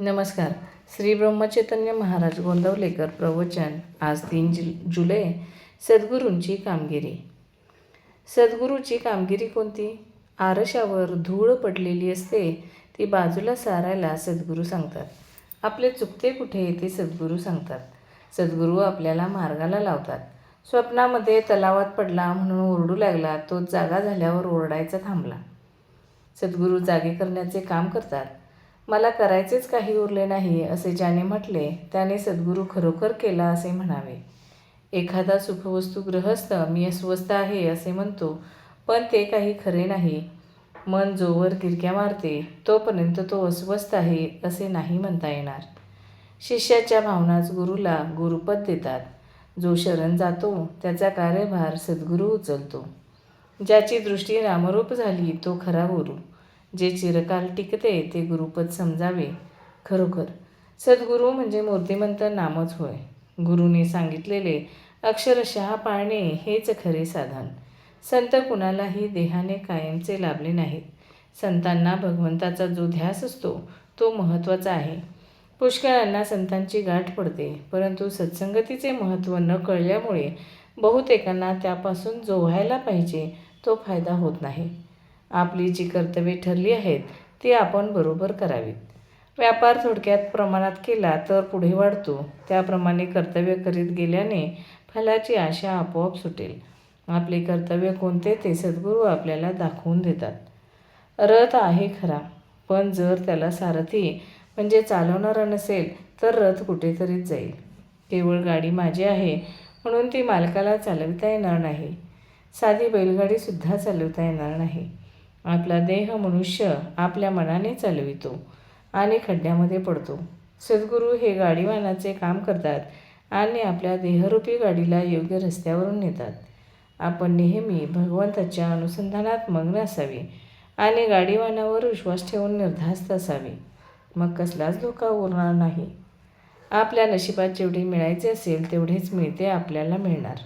नमस्कार. श्री ब्रह्मचैतन्य महाराज गोंदवलेकर प्रवचन. आज 3 जुलै. सद्गुरूंची कामगिरी. सद्गुरूची कामगिरी कोणती? आरशावर धूळ पडलेली असते ती बाजूला सारायला सद्गुरू सांगतात. आपले चुकते कुठे ते सद्गुरू सांगतात. सद्गुरू आपल्याला मार्गाला लावतात. स्वप्नामध्ये तलावात पडला म्हणून ओरडू लागला तो जागा झाल्यावर ओरडायचा थांबला. सद्गुरू जागे करण्याचे काम करतात. मला करायचेच काही उरले नाही असे ज्याने म्हटले त्याने सद्गुरू खरोखर केला असे म्हणावे. एखादा सुखवस्तू गृहस्थ मी अस्वस्थ आहे असे म्हणतो, पण ते काही खरे नाही. मन जोवर गिरक्या मारते तोपर्यंत तो अस्वस्थ आहे असे नाही म्हणता येणार. शिष्याच्या भावनाच गुरुला गुरुपद देतात. जो शरण जातो त्याचा कार्यभार सद्गुरू उचलतो. ज्याची दृष्टी नामरूप झाली तो खरा गुरु. जे चिरकाल टिकते ते गुरुपद समजावे. खरोखर सद्गुरू म्हणजे मूर्तिमंत नामच होय. गुरुने सांगितलेले अक्षरशः पाळणे हेच खरे साधन. संत कुणालाही देहाने कायमचे लाभले नाहीत. संतांना भगवंताचा जो ध्यास असतो तो महत्त्वाचा आहे. पुष्कळांना संतांची गाठ पडते, परंतु सत्संगतीचे महत्त्व न कळल्यामुळे बहुतेकांना त्यापासून जो व्हायला पाहिजे तो फायदा होत नाही. आपली जी कर्तव्ये ठरली आहेत ती आपण बरोबर करावीत. व्यापार थोडक्यात प्रमाणात केला तर पुढे वाढतो. त्याप्रमाणे कर्तव्य करीत गेल्याने फलाची आशा आपोआप सुटेल. आपले कर्तव्य कोणते ते सद्गुरू आपल्याला दाखवून देतात. रथ आहे खरा, पण जर त्याला सारथी म्हणजे चालवणारा नसेल तर रथ कुठेतरीच जाईल. केवळ गाडी माझी आहे म्हणून ती मालकाला चालविता येणार नाही. साधी बैलगाडीसुद्धा चालवता येणार नाही. आपला देह मनुष्य आपल्या मनाने चालवितो आणि खड्ड्यामध्ये पडतो. सद्गुरू हे गाडीवानाचे काम करतात आणि आपल्या देहरूपी गाडीला योग्य रस्त्यावरून नेतात. आपण नेहमी भगवंताच्या अनुसंधानात मग्न असावे आणि गाडीवानावर विश्वास ठेवून निर्धास्त असावे. मग कसलाच धोका उरणार नाही. आपल्या नशिबात जेवढे मिळायचे असेल तेवढेच मिळते आपल्याला मिळणार.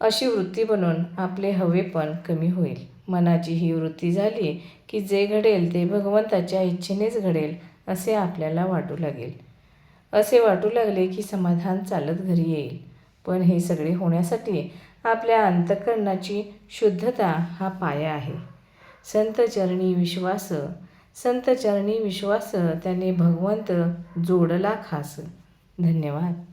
अशी वृत्ती बनून आपले हवेपण कमी होईल. मनाची ही वृत्ती झाली की जे घडेल ते भगवंताच्या इच्छेनेच घडेल असे आपल्याला वाटू लागेल. असे वाटू लागले की समाधान चालत घरी येईल. पण हे सगळे होण्यासाठी आपल्या अंतःकरणाची शुद्धता हा पाया आहे. संत चरणी विश्वास, संत चरणी विश्वास त्याने भगवंत जोडला खास. धन्यवाद.